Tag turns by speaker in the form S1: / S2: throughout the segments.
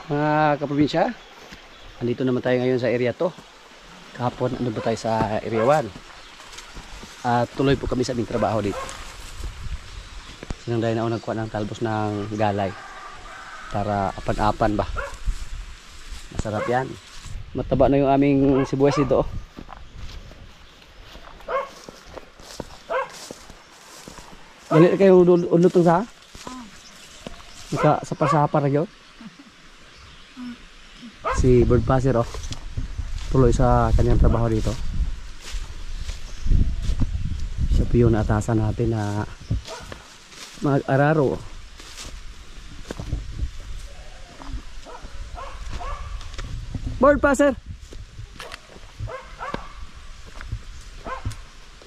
S1: Mga kaprobinsya, andito naman tayo ngayon sa area to. Kahapon ano ba tayo sa area 1. At tuloy po kami sa aming trabaho dito. Sinang dahil na ako nagkuha ng talbos ng galay para apan-apan ba. Masarap yan. Mataba na yung aming sibuyas dito. Dali kayo ulutong sa? Sapa-sapa na yun. Si Bird Passer tuloy sa kanyang trabaho dito. Siya po yung naatasan natin na mag-araro. Bird Passer!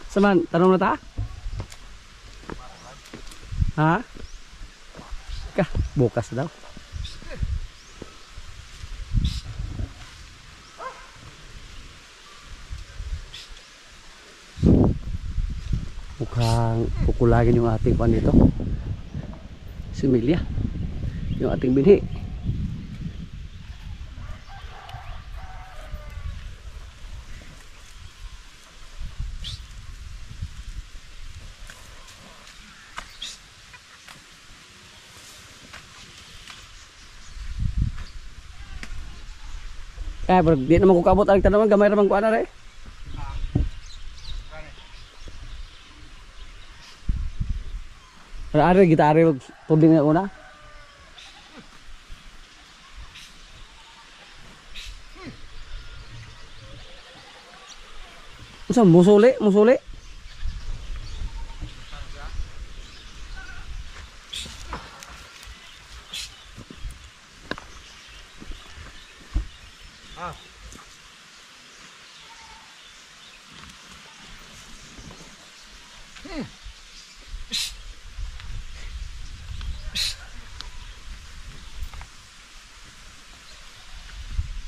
S1: Saman, tanong na ta? Ha? Bukas daw. Mukhang kukulagin yung ating pan dito. Similya. Yung ating binhi. Kaya bro, di naman ko kabot ang tanaman, gamay ramang kuana rin. Ari kita ari tubing na una. Unsa musuli?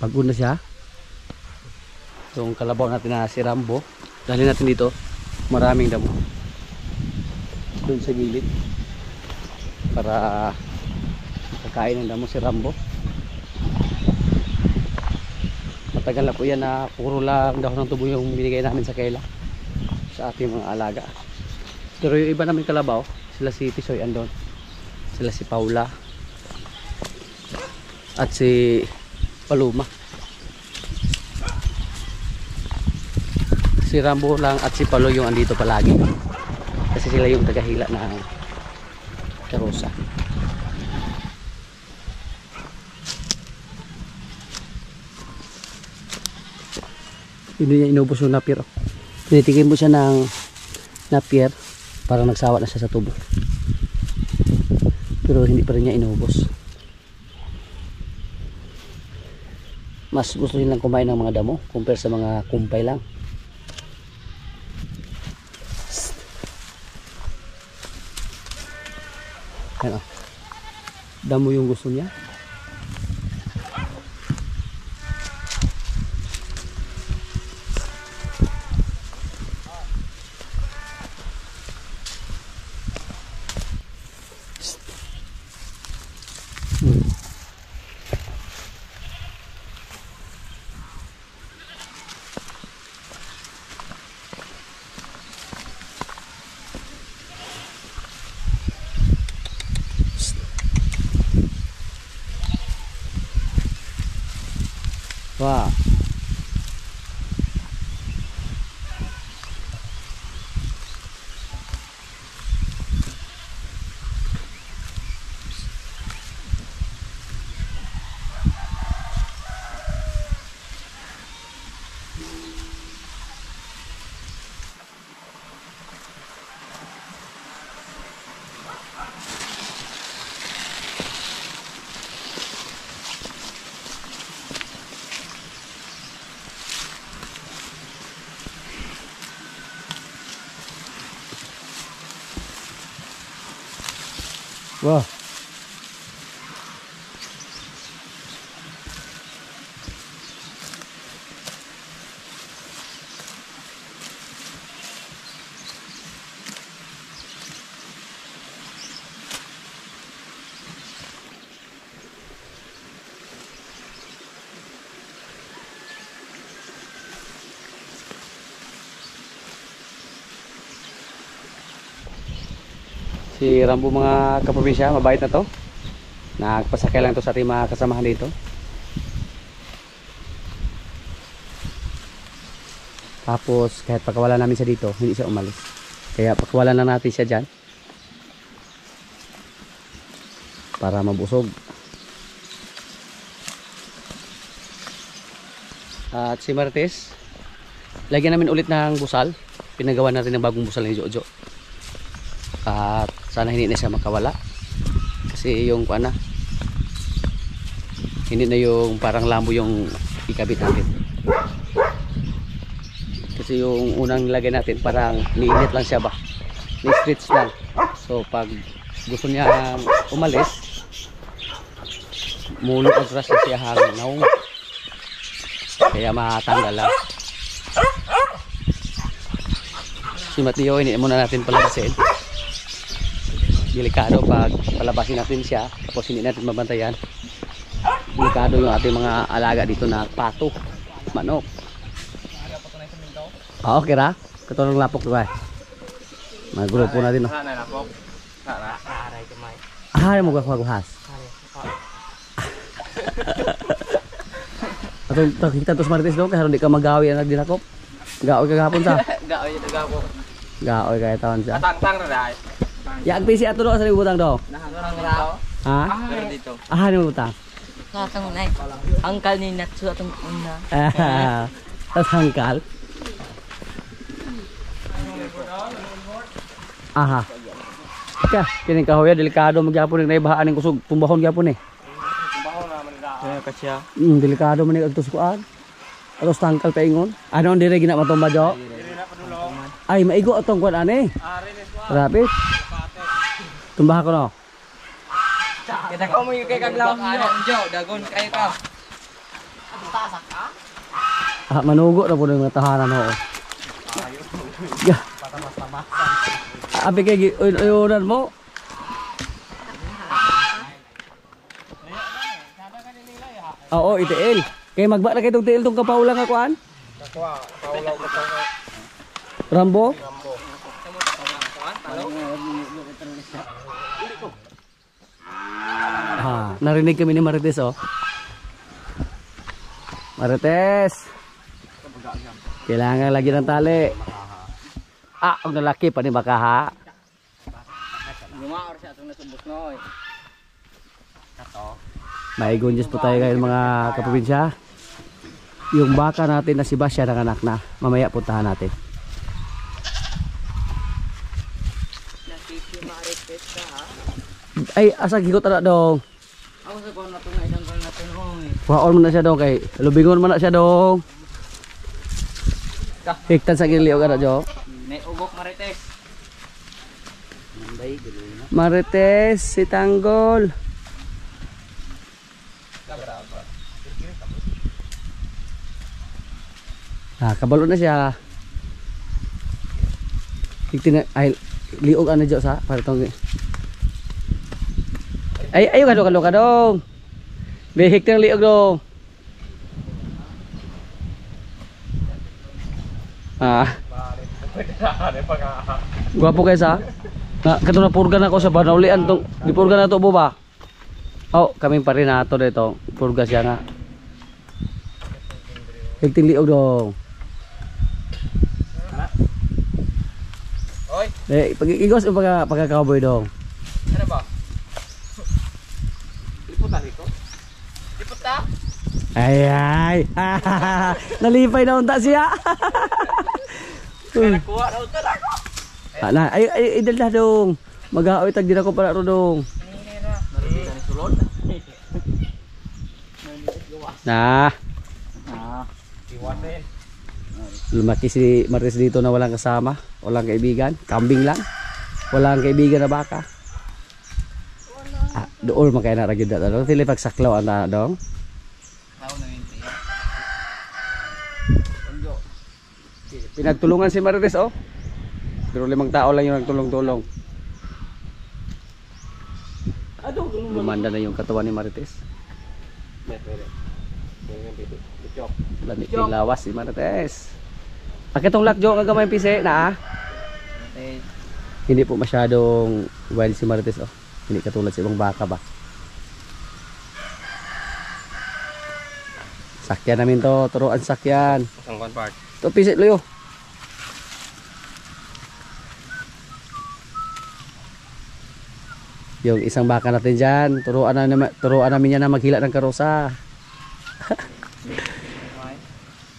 S1: Pagod na siya. Yung kalabaw natin na si Rambo, dali natin dito. Maraming damo doon sa gilid para kakain ng damo si Rambo. Matagal na po yan na puro lang dahon ng tubo yung binigay namin sa kaila sa ating mga alaga. Pero yung iba namin kalabaw, sila si Tisoy andon, sila si Paula at si Paluma. Si Rambo lang at si Palo yung andito palagi kasi sila yung tagahila ng karosa. Hindi niya inubos yung napier. Tinitigil mo siya ng napier, parang nagsawa na siya sa tubo, pero hindi pa rin niya inubos. Mas gusto nilang kumain ng mga damo compare sa mga kumpay lang. Ano? Damo yung gusto niya. Wah. Wah. Si Rambo mga kaprobinsya, mabait na to. Nagpasakay lang to sa ating mga kasamahan dito. Tapos kahit pagkawala namin siya dito, hindi siya umalis. Kaya pagkawala na natin siya dyan para mabusog. At si Marites, lagyan namin ulit ng busal. Pinagawa natin ng bagong busal ni Jojo. At sana hindi na siya makawala. Kasi yung kuana, hindi na yung parang lambo yung ikabit natin. Kasi yung unang nilagay natin parang niinit lang siya ba, ni-stretch lang. So pag gusto niya umalis, mulot ang trust siya hangin naong, kaya matanggal lang. Si Mateo, hindi muna natin palabasin. Delikado pag palabasin natin siya tapos hindi natin mabantayan. Delikado yung ating mga alaga dito na pato, manok. Oo, okay ra. Katulong lapok ba? Mga grupo natin, no? Ah, mo gagawahas. Atong kita tos Marites dong, kaya hindi ka magawi ang dinakop. Gaoy kagahapon sa.
S2: Gaoy kagahapon.
S1: Gaoy kaya taon sa.
S2: Tang na dai.
S1: Ya pisi ato do sa butang do.
S2: Nahangarang ra.
S1: Ha?
S2: Dito.
S1: Ah, ni butang.
S3: Katang nai. Angkal ni Natsu atong una.
S1: Tas hangkal. Aha. Kaya, kining kahoy delikado magyapon ning naibahaan ning kusog tumbahon gyapon eh.
S2: Tumbahon naman ra. Kasya.
S1: Delikado man ning agtos kuan. Atos tangkal paingon. Ano dire gina matumba jo? Ay maigo atong kuan ani. Rapid. Tumbah ko no.
S2: Kita ko mo kay kaglaw jo, dagon kay ka. Tasak ka?
S1: Ah, manugo na po ng mga tahanan ho. Ya. Abi kay uyunan mo. Oo, itiil. Kay magba na kay tong tiil tong kapaulang nga kuan?
S2: Paulaw ko tong
S1: Rambo? Ah, narinig kami ni Marites oh. Marites. Kailangan lagi ng tali. Ah, ang lalaki pa ni makaha.
S2: Lumaor siya atong nasubos noy. Kato.
S1: Maigunjis po tayo ngayon mga kaprobinsya. Yung baka natin na si Basya nanganak na. Mamaya puntahan natin. Ay, asa gigot na dong.
S2: Ako sa kon nato na isang kon nato noy.
S1: Kuhaon mo na siya dong kay lubingon mo na siya dong. Hiktan sa giliw ka na jo.
S2: May ugok Marites.
S1: Marites, si Tanggol. Ah, kabalo na siya. Hiktin ay liog ano jo sa para tong. Ay, ayo ka dong. Behik tang liog dong. Ah. Gwapo kayo sa? Na katong napurgan ako sa banaulian tong dipurgan na to ba? Oh, kami pa rin nato dito. Purga siya nga. Hikting liog dong.
S2: Oy,
S1: Eh, pag-igos o pagka-cowboy dong.
S2: ano ba? Liputan ito. Liputa?
S1: Ay. Nalipay na unta siya.
S2: Kaya nakuha na utan ako.
S1: Na, ay idal na dong. Mag-aoy tag din ako para ro dong.
S2: Narinig ni sulod.
S1: Na,
S2: Iwasin.
S1: lumaki si Marites dito na walang kasama, walang kaibigan, kambing lang. Walang kaibigan na baka. Ah, dool makay na ra gyud daw. Dili pagsaklaw ana dong.
S2: Tao na yun siya.
S1: Pinagtulungan si Marites oh. Pero 5 tao lang yung nagtulong-tulong. Lumanda na yung katawan ni Marites. Lamig yung lawas si Marites. Akitong lakjo nga gamay pise na ah. Hindi po masyadong wild si Marites oh. Hindi katulad sa ibang baka ba. Sakyan namin to, turuan sakyan.
S2: Isang one part.
S1: To pisit loyo. Yung isang baka natin dyan, turuan namin yan na maghila ng karosa.
S2: Gamay.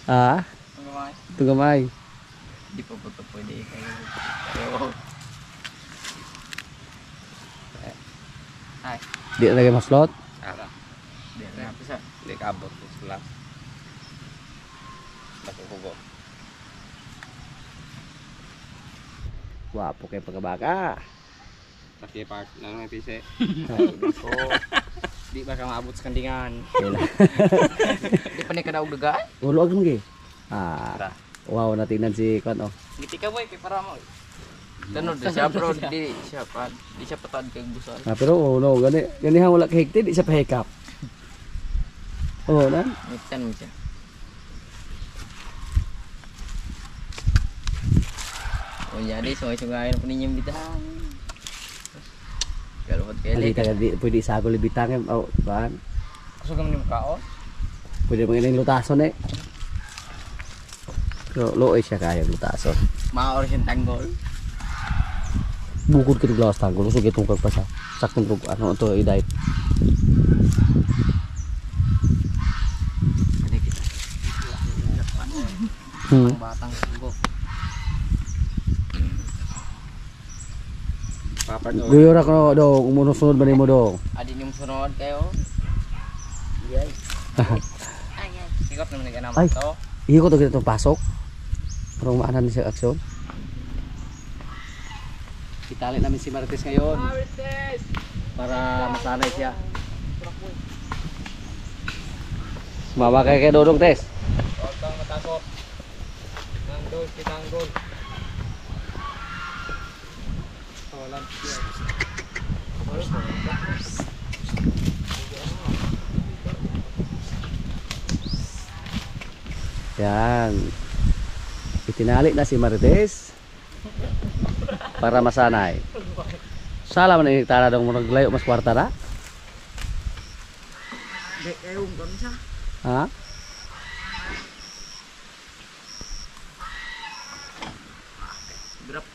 S1: Ah,
S2: Ang gamay.
S1: ito gamay.
S2: Di pa po ito pwede. Ay.
S1: Di na lagay maslot.
S2: Ara. Di na. Pisa. Di ka abot. Sula. Nakukugo.
S1: Wapo kayo pagkabaka.
S2: Laki part lang ng pise. Di ba ka maabot sa kandingan? Di pa ni ka daog dagaan?
S1: Ulo agam gi. Ah, wow, natingnan si Kwan oh.
S2: Ngiti ka boy, kay para mo. Tanod na siya bro, di siya pa. Di siya patad kay busal.
S1: Ah, pero no, gani hang wala kahigti, di siya pahikap. Oh, nan.
S2: Ngitan mo siya. O jadi, sungay-sungayin po ninyong bitang. Kalupot kayo
S1: Ali
S2: leka.
S1: ta di pwede sagol libitang oh, ban.
S2: Kusog naman yung kaon.
S1: Pwede mo ining lutason eh. So, loe siya kaya lutason.
S2: Maor siyang tanggol.
S1: Bukod kita glass tanggol, so gitong pagpasa. Saktong kung ano to i-diet.
S2: Hindi kita.
S1: Hmm.
S2: Batang sugo. Papat o.
S1: Guyo ra ko dong, umuno-sunod ba nimo dong?
S2: Adin yung sunod kayo. Yes. Sikot naman
S1: Ay.
S2: naganaman to.
S1: Iyo ko to gitong pasok. Parang maanan siya aksyon. Itali namin si Marites ngayon. Para masanay siya. Mama kay Dodong Tes.
S2: Huwag kang matakot. Nanggol, kitanggol. Oh, lunch yan.
S1: Yan. Itinali na si Marites. Para masanay. Sala man ini tara dong maglayo mas kwarta na?
S2: Dek, kayo kung siya.
S1: Ha?
S2: Drop.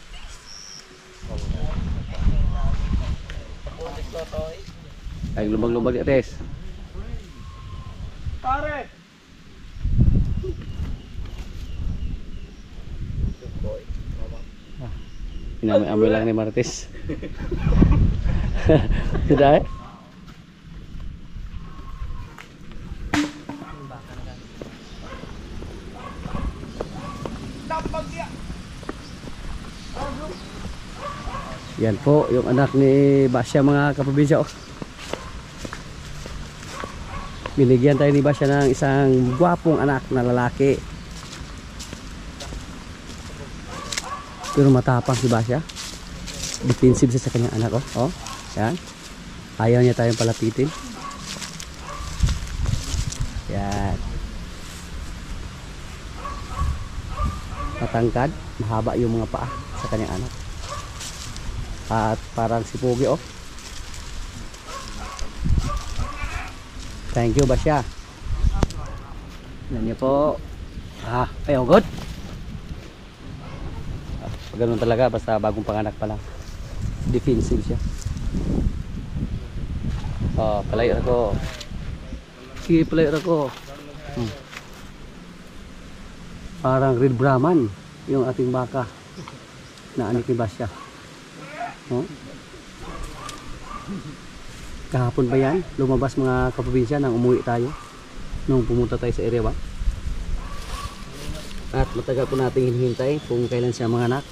S1: Ay lumag-lumag ya Tes.
S2: Pare!
S1: Inamay-amay lang ni Marites. Sudah eh? Yan po yung anak ni Basya mga kaprobinsya oh. Binigyan tayo ni Basya ng isang gwapong anak na lalaki. Pero matapang si Basya. Defensive siya sa kanyang anak oh. Oh, yan. Ayaw niya tayong palapitin. Yan. Matangkad, mahaba yung mga paa sa kanyang anak. At parang si Pogi oh. Thank you Basya. Yan niyo po. Ayaw good. Ganun talaga basta bagong panganak pa lang. Defensive siya. Oh, palayo ako. Sige, palayo ako. Parang Red Brahman yung ating baka na anik ni Basya. Oh. Kahapon ba yan? Lumabas mga kaprobinsya nang umuwi tayo nung pumunta tayo sa area ba? At matagal po natin hinihintay kung kailan siya manganak.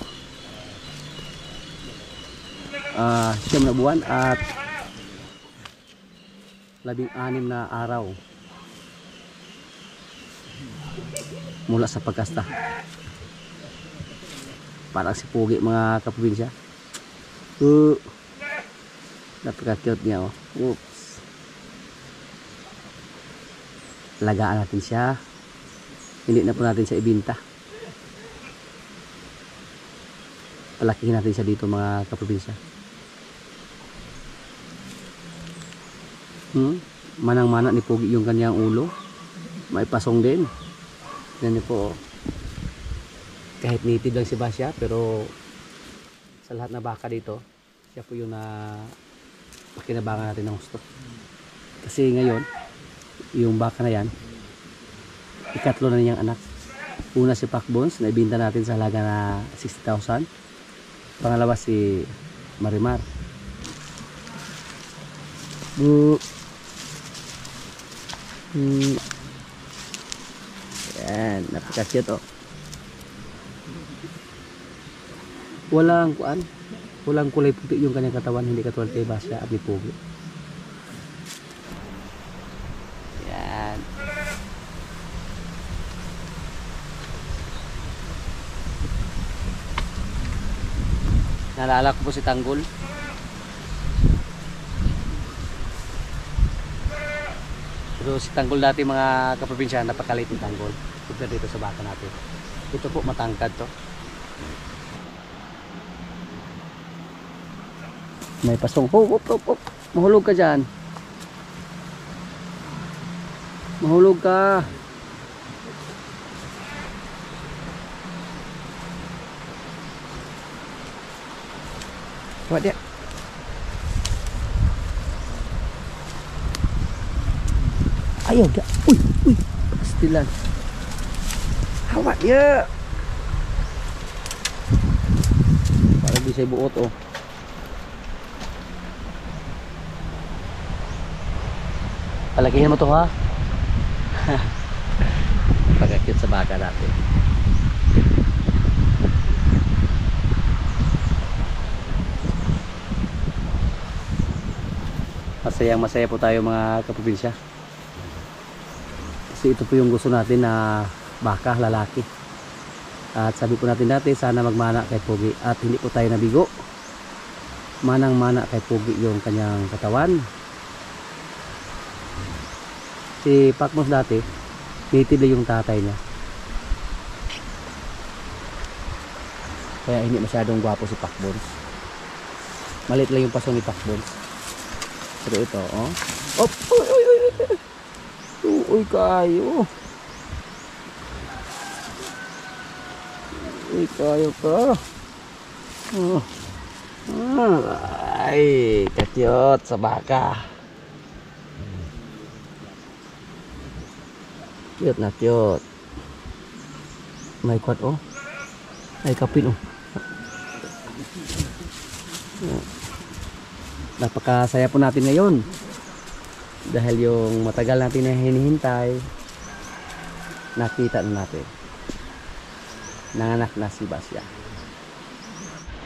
S1: 9 na buwan at 16 na araw mula sa pagkasta. Parang si Pogi mga kaprobinsya. Napaka-cute niya oh. Oops. Lagaan natin siya. Hindi na po natin siya ibinta. palakihin natin siya dito mga kaprobinsya. Manang-mana ni Pogi yung kanyang ulo. May pasong din. Yan po. Kahit native lang si Basya, pero sa lahat na baka dito, siya po yung pakinabangan natin ng gusto. Kasi ngayon, yung baka na yan, ikatlo na niyang anak. Una si Pacbones, na ibinta natin sa halaga na 60,000. Pangalawa si Marimar. Yan, napaka-cute oh. Walang kulay puti yung kanyang katawan, hindi katulad kay Basya at ni Pogi. Yan. Naalala ko po si Tanggol. Pero si Tanggol dati mga kaprobinsya, napakalit ni Tanggol. Tignan dito sa baka natin. Ito po matangkad to. May pasong. Hop. Mahulog ka dyan. Mahulog ka. What dia? Ayaw dia. Uy. Pastilan. Hawak dia. Para bisa buot oh. Palakihin mo to ha. Pagkakit sa baka natin. Masaya po tayo mga kaprobinsya. Kasi ito po yung gusto natin na baka, lalaki. At sabi po natin dati, sana magmana kay Pogi. At hindi po tayo nabigo. Manang-mana kay Pogi yung kanyang katawan. Si Pacbones dati, native yung tatay niya. Kaya hindi masyadong gwapo si Pacbones. Malit lang yung paso ni Pacbones. Pero ito, oh. Oh, uy, kayo. Uy, kayo ka. Oh. Ay, kakyot sa baka. Cute na cute. May kwat oh. Ay kapin oh. Napakasaya po natin ngayon. Dahil yung matagal natin na hinihintay, nakita na natin. Nanganak na si Basya.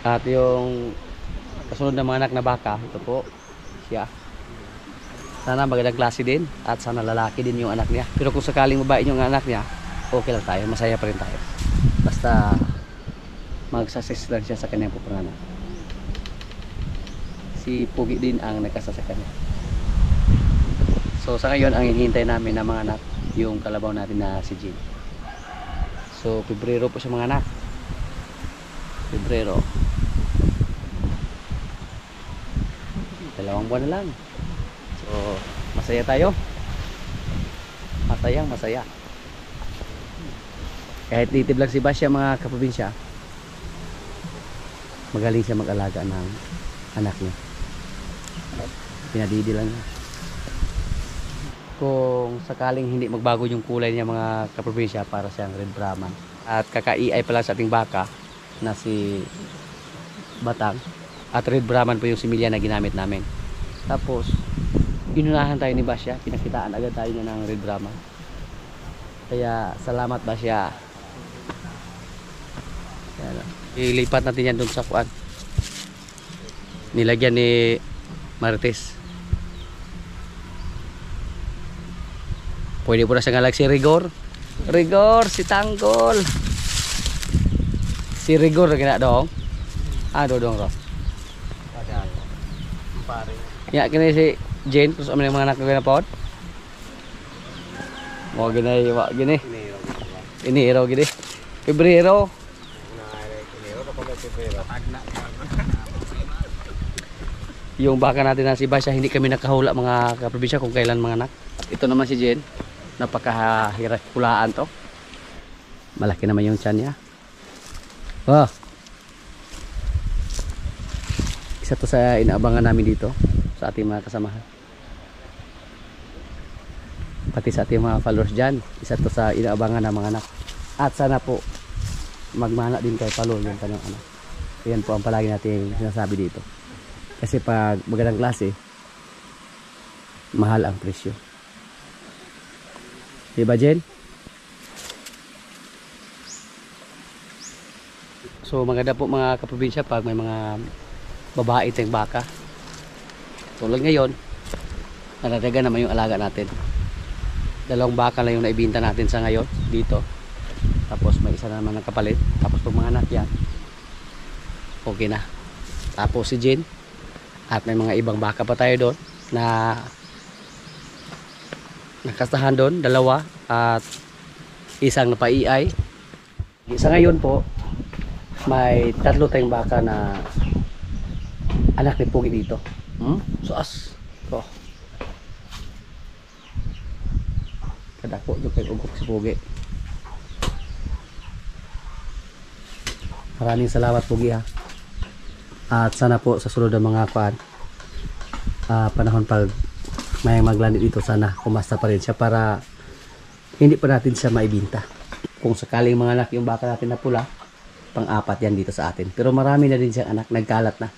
S1: At yung kasunod na mga anak na baka, ito po siya. Sana magandang klase din at sana lalaki din yung anak niya. Pero kung sakaling babae yung anak niya, okay lang tayo, masaya pa rin tayo. Basta mag-success lang siya sa kanyang pupanganak. Si Pogi din ang nagkasa sa kanya. So sa ngayon ang hinihintay namin na mga anak yung kalabaw natin na si Jean. So Pebrero po siya mga anak. Pebrero. 2 buwan na lang. So, masaya tayo. Masaya. Kahit native lang si Basya mga kaprobinsya, magaling siya mag-alaga ng anak niya. Pinadidi lang niya. Kung sakaling hindi magbago yung kulay niya mga kaprobinsya, para siyang Red Brahman. At kaka-iay pala sa ating baka na si Batang. At Red Brahman po yung similya na ginamit namin. Tapos inunahan tayo ni Basya, pinakitaan agad tayo niya ng Red Brahman. Kaya salamat Basya. Ilipat natin yan dun sa kuan. Nilagyan ni Marites. Pwede po na sa ngalag si Rigor. Si Tanggol. Si Rigor na dong. Dodong ro. Ya kini si Jane terus amin mga anak na pod. Mo gini wa gini. Ini hero gini. Pebrero. Yung baka natin na si Basya, hindi kami nakahula mga kaprobinsya kung kailan mga anak. At ito naman si Jen, napakahirap pulaan to. Malaki naman yung tiyan niya. Oh. Isa to sa inaabangan namin dito sa ating mga kasamahan. Pati sa ating mga followers dyan, isa to sa inaabangan ng mga anak. At sana po magmana din kay Palo yung kanyang anak. Yan po ang palagi natin sinasabi dito. Kasi pag magandang klase, mahal ang presyo. Diba, Jen? So maganda po mga kaprobinsya pag may mga babae tayong baka. Tulad ngayon, naradaga naman yung alaga natin. 2 baka lang yung naibinta natin sa ngayon dito. Tapos may isa naman ng kapalit. Tapos pag mga anak yan, okay na. Tapos si Jen, at may mga ibang baka pa tayo doon na nakastahan doon, 2 at isang napaiay. Sa ngayon po, may 3 tayong baka na anak ni Pugi dito. Suas. Oh. Kadako yung kay ugok si Pugi. Maraming salamat Pugi ha. At sana po sa sunod ng mga panahon pag may maglandi dito, sana kumasta pa rin siya para hindi pa natin siya maibinta. Kung sakaling mga anak yung baka natin na pula, pang-4 yan dito sa atin. Pero marami na din siyang anak, nagkalat na.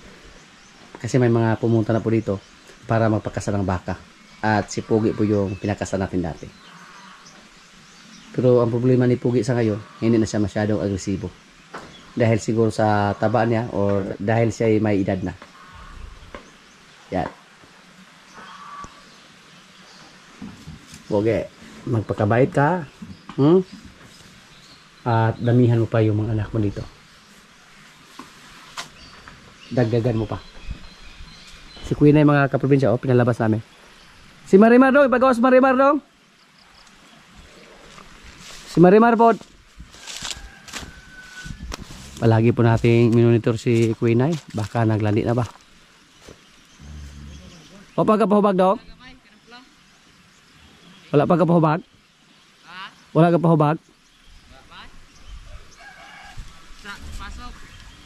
S1: Kasi may mga pumunta na po dito para magpakasa ng baka. At si Pugi po yung pinakasa natin dati. Pero ang problema ni Pugi sa ngayon, hindi na siya masyadong agresibo. Dahil siguro sa taba niya or dahil siya ay may edad na. Yan. Pugi, magpakabait ka. At damihan mo pa yung mga anak mo dito. Dagdagan mo pa. Si Queen ay mga kaprobinsya, pinalabas namin. Si Marimar dong, ipagawas Marimar dong. Si Marimar po. Palagi po nating minonitor si Queen ay. Baka naglandi na ba? O pagkapahubag dong? Wala pagkapahubag? Wala ka pahubag?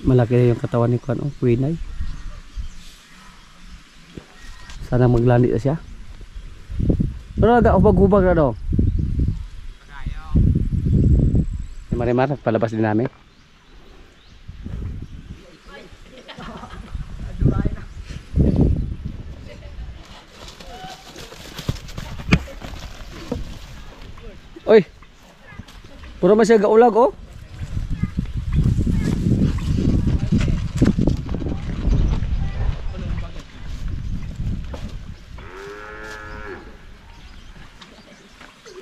S1: Malaki na yung katawan ni Queen ay. Sana maglandi na siya. Pero nag-ubag-ubag na daw. Si Marimar, nagpalabas din namin. Oy! Puro man siya gaulag oh.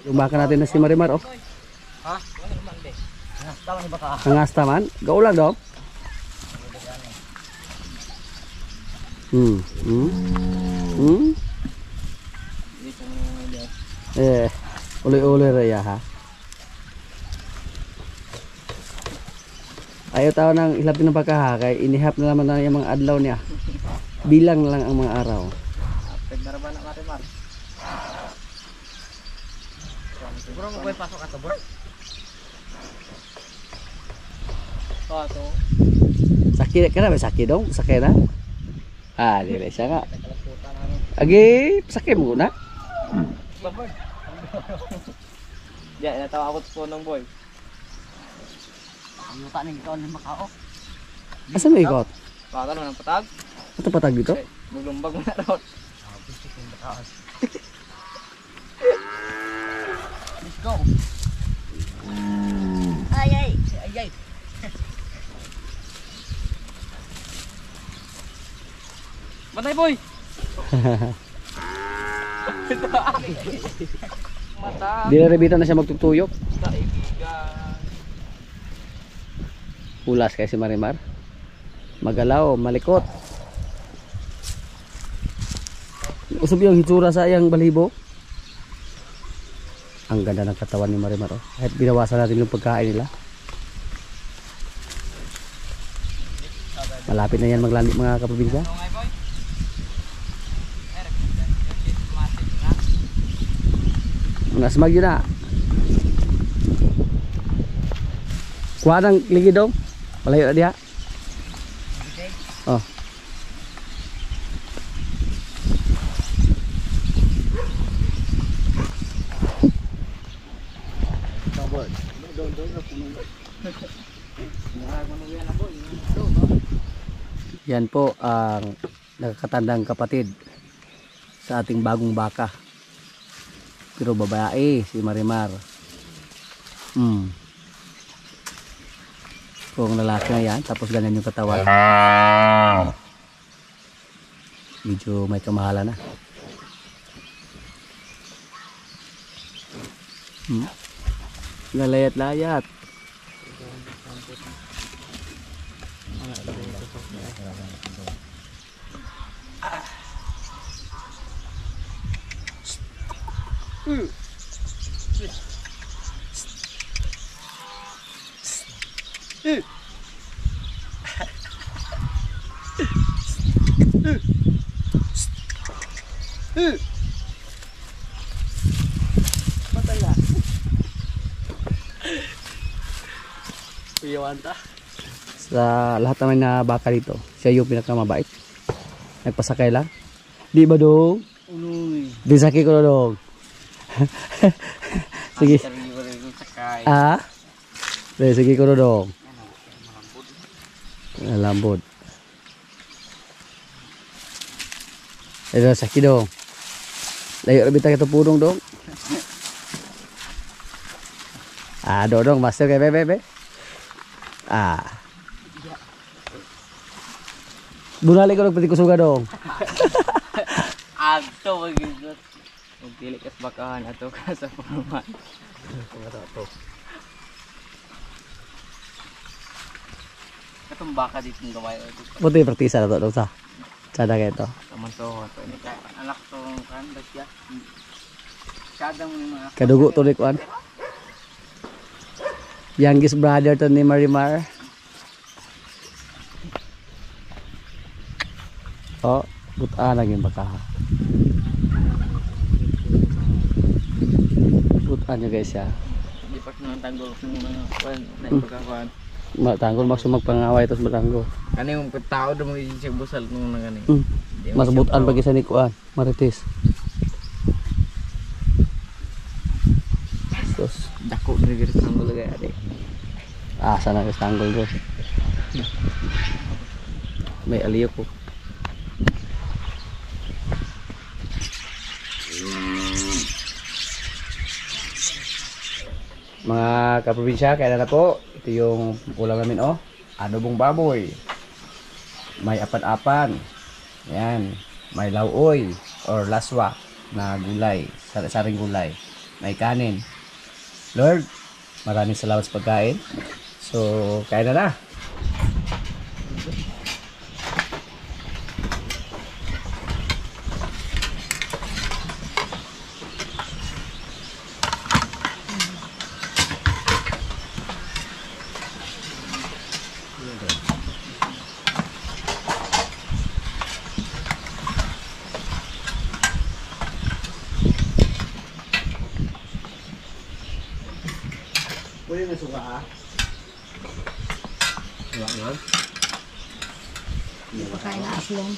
S1: Yung baka natin na si Marimar oh.
S2: Ha?
S1: Ang asta man, gaulag daw. Uli-uli raya ha. Ayaw tao ng ilapin ng baka ha, kaya inihap na naman na yung mga adlaw niya. Bilang lang ang mga araw.
S2: Pagdaraban na natin, Mar. Siguro mo pwede pasok ato, bro? Ato.
S1: Sakit ka na, may sakit dong? Sakit na? Ah, dili siya nga. Agi, sakit mo na?
S2: Boy. Diyan, natawa ako po ng boy. Ang yuta ng ikaw ng Macao.
S1: Asan mo ikot?
S2: Baka naman ang patag.
S1: Ito patag dito?
S2: Maglumbag mo na raw. Let's go. Ay. Matay boy. Mata.
S1: Di na rebitan na siya magtutuyok.
S2: Kaibigan.
S1: Pulas kay si Marimar. Magalaw, malikot. Usog yung hitsura sa iyang balibo. Ang ganda ng katawan ni Marimar oh. Kahit binawasan natin yung pagkain nila. Malapit na yan maglandi mga kaprobinsya. Nasmag yun na. Kuha ng ligi dong. Malayo na diha. Oh. Yan po ang nakakatandang kapatid sa ating bagong baka. Pero babae si Marimar. Kung lalaki na yan, tapos ganyan yung katawan. Medyo may kamahala na. Nalayat-layat. Sa lahat naman na baka dito, siya yung pinakamabait. Nagpasakay lang. Di ba dong? Disaki ko na dong. Sige. Ah? Sige ko na dong. Lambot. Ito sakit dong. Layo lebih tak itu pudong dong. Ah, dong master kayak bebe. Ah. Bunali ko nagpati kusuga dong.
S3: Agto magigot. Magpili kas bakahan ato ka sa purman. Katong baka dito ng gamay.
S1: Buti praktisa na to dong sa. Sada kayo to.
S3: Taman to. Anak to kan basya. Kadang mo mga
S1: Kadugo to ni kuan. Youngest brother to ni Marimar. Oh, buta lagi baka. Buta nyo guys ya.
S3: di pas nang tanggol ng mga kuan na pagkakuan.
S1: Matanggol maksud magpangaway terus matanggol.
S3: Kani yung tao do mo isig busal nung nangani.
S1: Mas butaan bagi sa ni kuan, Marites. Terus
S3: Dako dari tanggol lagi ade.
S1: ah sana ke tanggol bro. May aliyo ko. Mga kaprobinsya, kaya na po. Ito yung ulam namin oh. Adobong baboy. May apan-apan. Yan. May lauoy or laswa na gulay. Saring gulay. May kanin. Lord, maraming salamat sa pagkain. So, kaya na. Pwede na suka ha? Suka yun?
S4: Pakain na aslong.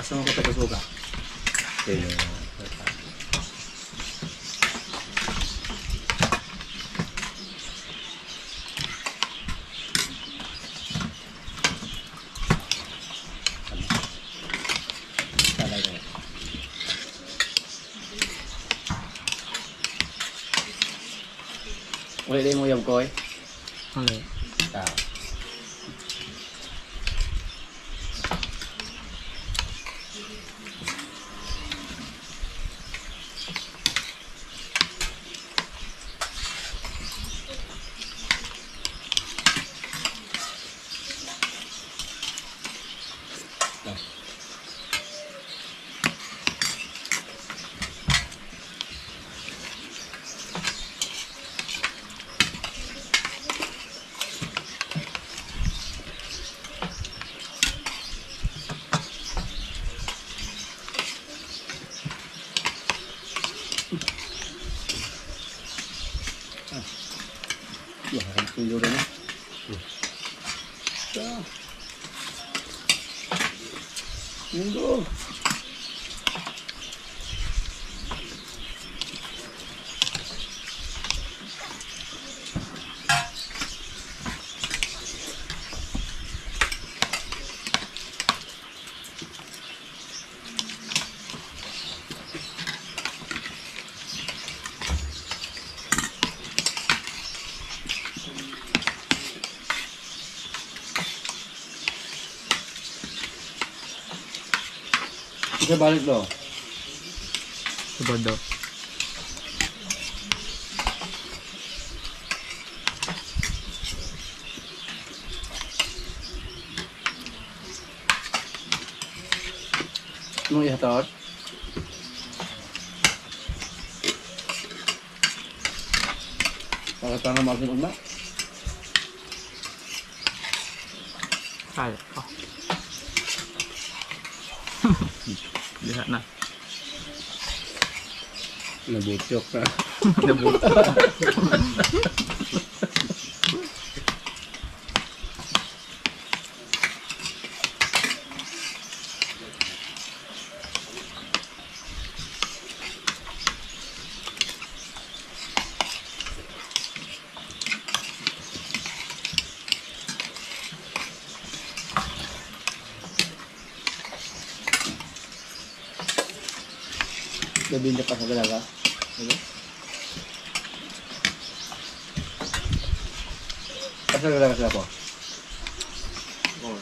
S1: Kasama ko taga-suka. Okay. Ulit din mo yung koy.
S3: Halo.
S1: Tao. Wah, ang tuyo rin. Minggu. Kita balik loh.
S2: Coba daw.
S1: Mau ihatot. Kalau tanah makin umat.
S2: Kaya. Oh. Lihat na.
S1: Nabutyok na. Nabinda pa sa dalaga. Ano? Asa dalaga sila po?
S3: Oh.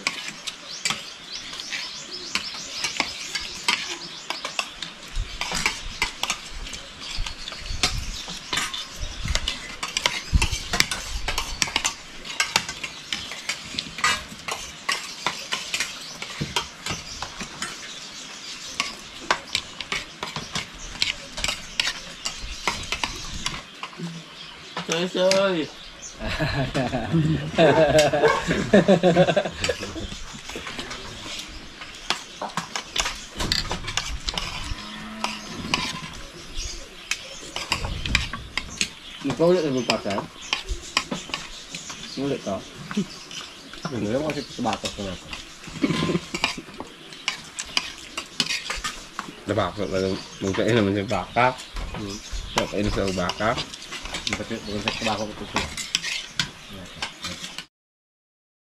S3: Soy.
S1: Nagpaulit na magpasal? Ulit ka? Ano yung kasi sa batas ko na ito?
S4: Nabako na magkain naman yung baka. Nakain sa baka.
S1: Bukan sa tabako ko ito.